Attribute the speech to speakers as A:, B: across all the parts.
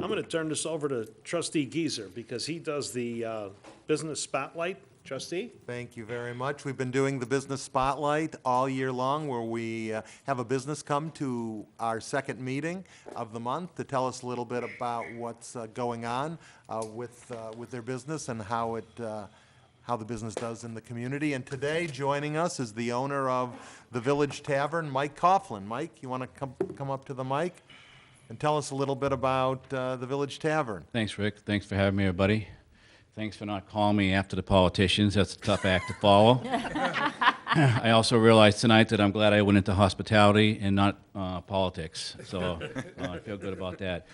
A: I'm going to turn this over to Trustee Geezer because he does the business spotlight. Trustee?
B: Thank you very much. We've been doing the Business Spotlight all year long, where we have a business come to our second meeting of the month to tell us a little bit about what's going on with their business and how the business does in the community. And today, joining us is the owner of the Village Tavern, Mike Coughlin. Mike, you want to come up to the mic and tell us a little bit about the Village Tavern?
C: Thanks, Rick. Thanks for having me, everybody. Thanks for not calling me after the politicians. That's a tough act to follow. I also realized tonight that I'm glad I went into hospitality and not politics. So I feel good about that.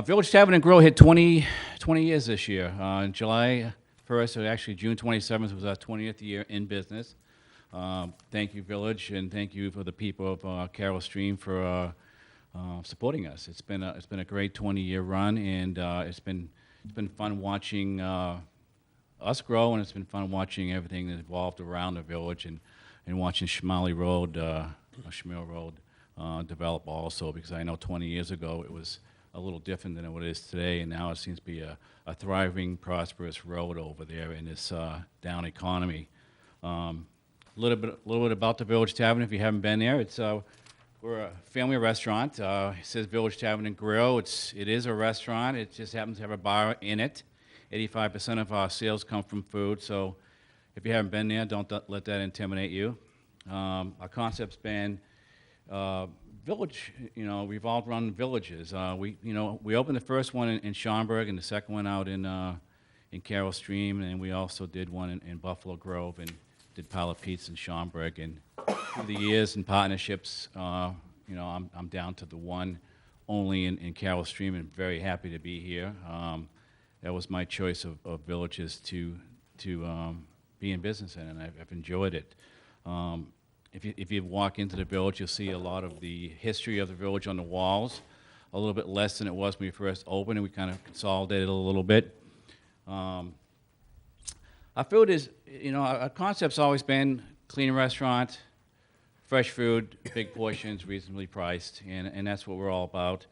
C: Village Tavern and Grill hit 20 years this year. July 1st, or actually June 27th, was our 20th year in business. Thank you, Village, and thank you for the people of Carroll Stream for supporting us. It's been a great 20-year run, and it's been fun watching us grow, and it's been fun watching everything that evolved around the village, and watching Schmally Road, Schmill Road, develop also, because I know 20 years ago it was a little different than it is today, and now it seems to be a thriving, prosperous road over there in this down economy. A little bit about the Village Tavern, if you haven't been there. We're a family restaurant. It says Village Tavern and Grill. It is a restaurant. It just happens to have a bar in it. 85% of our sales come from food. So if you haven't been there, don't let that intimidate you. Our concept's been village. Revolved around villages. We opened the first one in Schaumburg and the second one out in Carroll Stream, and we also did one in Buffalo Grove and did Pilot Pete's in Schaumburg. And through the years and partnerships, I'm down to the one only in Carroll Stream, and very happy to be here. That was my choice of villages to be in business in, and I've enjoyed it. If you walk into the village, you'll see a lot of the history of the village on the walls, a little bit less than it was when we first opened, and we kind of consolidated a little bit. Our food is, our concept's always been clean restaurant, fresh food, big portions, reasonably priced, and that's what we're all about.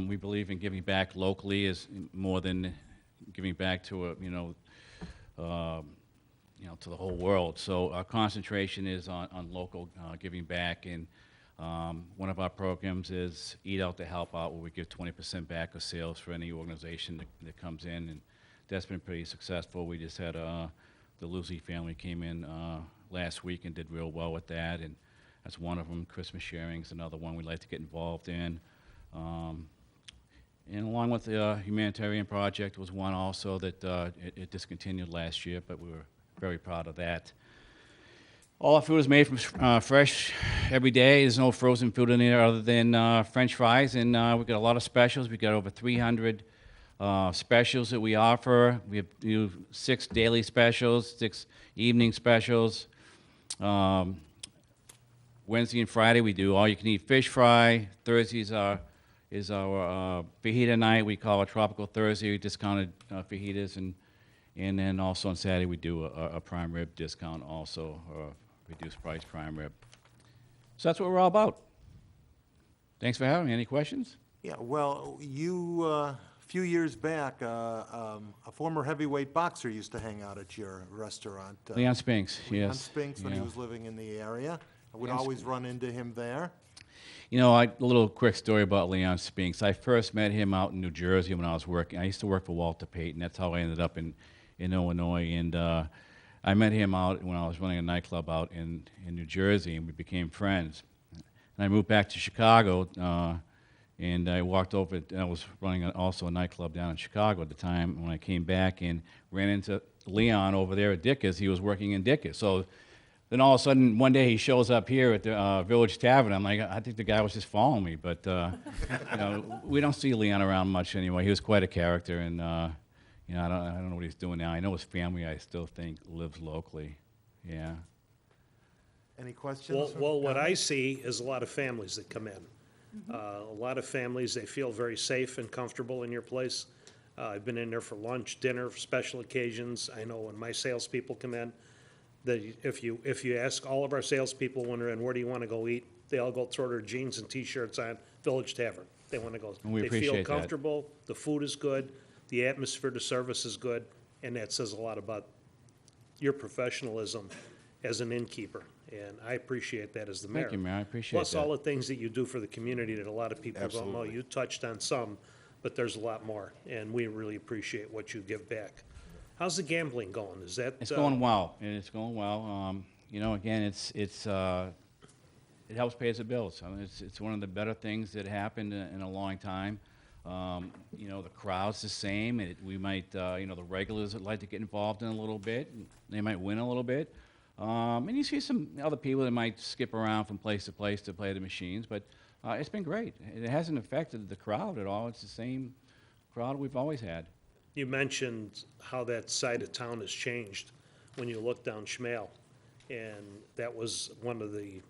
C: We believe in giving back locally is more than giving back to to the whole world. So our concentration is on local giving back, and one of our programs is Eat Out to Help Out, where we give 20% back of sales for any organization that comes in, and that's been pretty successful. We just had the Lucy family came in last week and did real well with that, and that's one of them. Christmas sharing's another one we'd like to get involved in. And along with the humanitarian project was one also that it discontinued last year, but we were very proud of that. All our food is made from fresh every day. There's no frozen food in there other than French fries, and we've got a lot of specials. We've got over 300 specials that we offer. We do 6 daily specials, 6 evening specials. Wednesday and Friday we do all-you-can-eat fish fry. Thursdays is our fajita night. We call it Tropical Thursday, discounted fajitas, and then also on Saturday we do a prime rib discount also, or reduced price prime rib. So that's what we're all about. Thanks for having me. Any questions?
B: Yeah, well, you, a few years back, a former heavyweight boxer used to hang out at your restaurant.
C: Leon Spinks,
B: Leon
C: yes.
B: Spinks, when he was living in the area. I would always run into him there.
C: A little quick story about Leon Spinks. I first met him out in New Jersey when I was working. I used to work for Walter Payton. That's how I ended up in Illinois. And I met him out when I was running a nightclub out in New Jersey, and we became friends. And I moved back to Chicago, and I walked over. I was running also a nightclub down in Chicago at the time when I came back, and ran into Leon over there at Dicker's. He was working in Dicker's. So then all of a sudden, one day he shows up here at the Village Tavern. I'm like, I think the guy was just following me, but we don't see Leon around much anymore. He was quite a character, and I don't know what he's doing now. I know his family, I still think, lives locally. Yeah.
B: Any questions?
A: Well, what I see is a lot of families that come in. A lot of families, they feel very safe and comfortable in your place. I've been in there for lunch, dinner, for special occasions. I know when my salespeople come in, that if you ask all of our salespeople when they're in, where do you want to go eat, they all go throw their jeans and T-shirts on, Village Tavern. They want to go.
C: And we
A: They
C: appreciate
A: feel
C: that.
A: comfortable, the food is good, the atmosphere, the service is good, and that says a lot about your professionalism as an innkeeper. And I appreciate that as the mayor.
C: Thank you, Mayor. I appreciate
A: Plus
C: that.
A: all the things that you do for the community that a lot of people don't know.
B: Absolutely.
A: You touched on some, but there's a lot more, and we really appreciate what you give back. How's the gambling going? Is that?
C: It's going well, and it's going well. You know, again, it helps pay the bills. I mean, it's one of the better things that happened in a long time. You know, the crowd's the same. We might, you know, the regulars would like to get involved in a little bit. And they might win a little bit. And you see some other people that might skip around from place to place to play the machines. But it's been great. It hasn't affected the crowd at all. It's the same crowd we've always had.
A: You mentioned how that side of town has changed when you look down Schmale. And that was one of the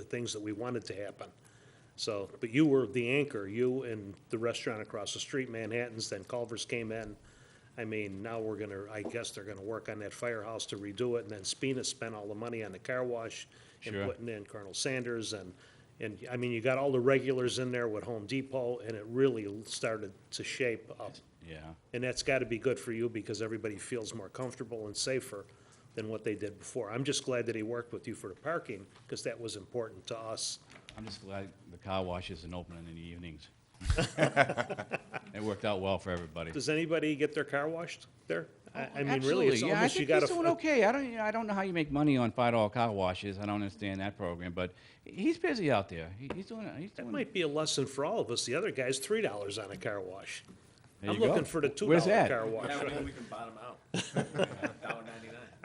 A: things that we wanted to happen. So, but you were the anchor, you and the restaurant across the street, Manhattan's, then Culver's came in. I mean, now I guess they're gonna work on that firehouse to redo it, and then Spina spent all the money on the car wash and
C: Sure.
A: putting in Colonel Sanders, and I mean, you got all the regulars in there with Home Depot, and it really started to shape up.
C: Yeah.
A: And that's gotta be good for you, because everybody feels more comfortable and safer than what they did before. I'm just glad that he worked with you for the parking, because that was important to us.
C: I'm just glad the car wash isn't open in the evenings. It worked out well for everybody.
A: Does anybody get their car washed there? I mean, really, it's
C: Absolutely. Yeah, I
A: almost, you
C: think
A: gotta.
C: he's doing okay. I don't know how you make money on $5 car washes. I don't understand that program, but he's busy out there. He's doing.
A: That might be a lesson for all of us. The other guy's $3 on a car wash.
C: There
A: I'm
C: you go.
A: looking for the
C: Where's
A: $2
C: that?
A: car wash.
D: Yeah, maybe we can bottom out. $1.99.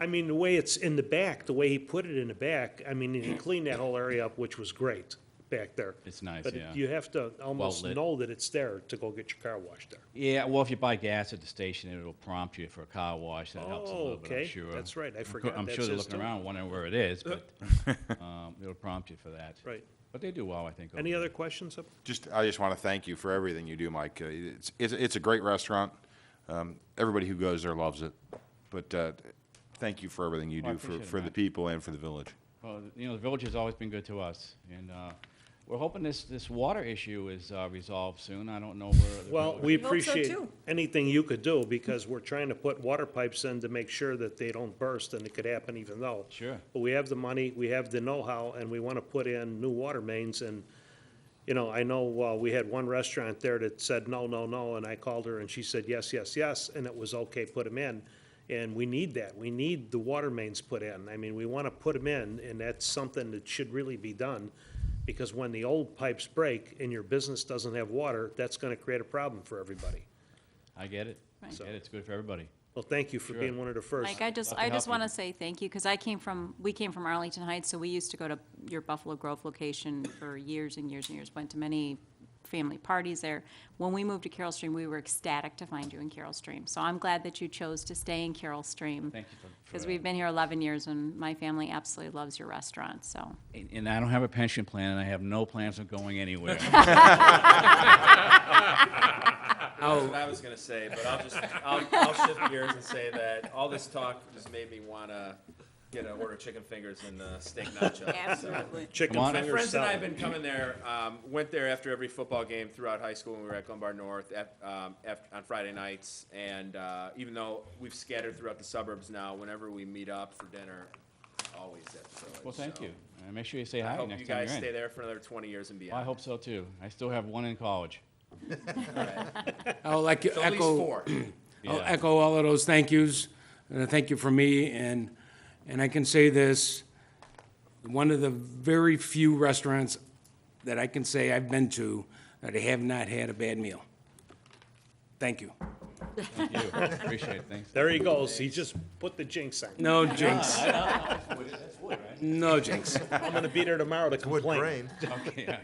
A: I mean, the way it's in the back, the way he put it in the back, I mean, he cleaned that whole area up, which was great back there.
C: It's nice,
A: But
C: yeah.
A: you have to almost
C: lit.
A: know that it's there to go get your car washed there.
C: Yeah, well, if you buy gas at the station, it'll prompt you for a car wash. That helps a
A: Oh,
C: little bit, I'm
A: okay.
C: sure.
A: That's right. I forgot
C: I'm
A: that's
C: sure they're
A: his
C: looking
A: too.
C: around wondering where it is, but it'll prompt you for that.
A: Right.
C: But they do well, I think.
A: Any
C: over
A: other questions?
E: I just want to thank you for everything you do, Mike. It's a great restaurant. Everybody who goes there loves it. But thank you for everything you
C: Well, I
E: do
C: appreciate it,
E: for the
C: Matt.
E: people and for the village.
C: Well, you know, the village has always been good to us, and we're hoping this water issue is resolved soon. I don't know where. the
A: Well,
C: village-
A: we
F: hope so,
A: appreciate
F: too.
A: anything you could do, because we're trying to put water pipes in to make sure that they don't burst, and it could happen even though.
C: Sure.
A: But we have the money, we have the know-how, and we want to put in new water mains, and, you know, I know, we had one restaurant there that said no, no, no, and I called her, and she said yes, yes, yes, and it was okay, put them in. And we need that. We need the water mains put in. I mean, we want to put them in, and that's something that should really be done, because when the old pipes break and your business doesn't have water, that's going to create a problem for everybody.
C: I get it. I
F: Right.
C: get it. It's good for everybody.
A: Well, thank you for
C: Sure.
A: being one of the first.
F: Mike, I just
C: Love to help
F: want
C: you.
F: to say thank you, because we came from Arlington Heights, so we used to go to your Buffalo Grove location for years and years and years, went to many family parties there. When we moved to Carroll Stream, we were ecstatic to find you in Carroll Stream. So I'm glad that you chose to stay in Carroll Stream.
C: Thank you for
F: Because
C: that.
F: we've been here 11 years, and my family absolutely loves your restaurant, so.
C: And I don't have a pension plan, and I have no plans of going anywhere.
D: That's what I was gonna say, but I'll shift gears and say that all this talk just made me wanna order chicken fingers and steak nachos.
F: Absolutely.
A: Chicken
C: Come on.
D: My
A: fingers
D: friends and I have
A: salad.
D: been coming there, went there after every football game throughout high school when we were at Glenbard North on Friday nights. And even though we've scattered throughout the suburbs now, whenever we meet up for dinner, always at the village.
C: Well, thank
D: So
C: you. And make sure you say
D: I
C: hi
D: hope
C: next
D: you
C: time
D: guys
C: you're
D: stay
C: in.
D: there for another 20 years and
C: Well, I
D: beyond.
C: hope so, too. I still have one in college.
G: I'll like
D: So at least
G: echo,
D: 4.
G: I'll
C: Yeah.
G: echo all of those thank yous. Thank you from me, and I can say this, one of the very few restaurants that I can say I've been to that I have not had a bad meal. Thank you.
C: Thank you. Appreciate it. Thanks.
A: There he goes. He just put the jinx on.
G: No jinx. No jinx.
A: I'm going to be there tomorrow to
B: Wood
A: complain.
B: grain.
C: Okay, all right.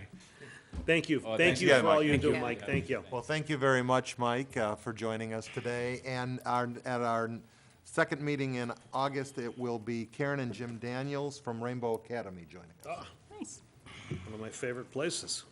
A: Thank you.
C: Oh,
A: Thank
C: thanks
A: you
E: again,
A: for all
E: Mike.
A: you
G: Thank
A: do,
G: you.
A: Mike. Thank you.
B: Well, thank you very much, Mike, for joining us today. And at our second meeting in August, it will be Karen and Jim Daniels from Rainbow Academy joining us.
A: Ah,
F: Nice.
A: one of my favorite places.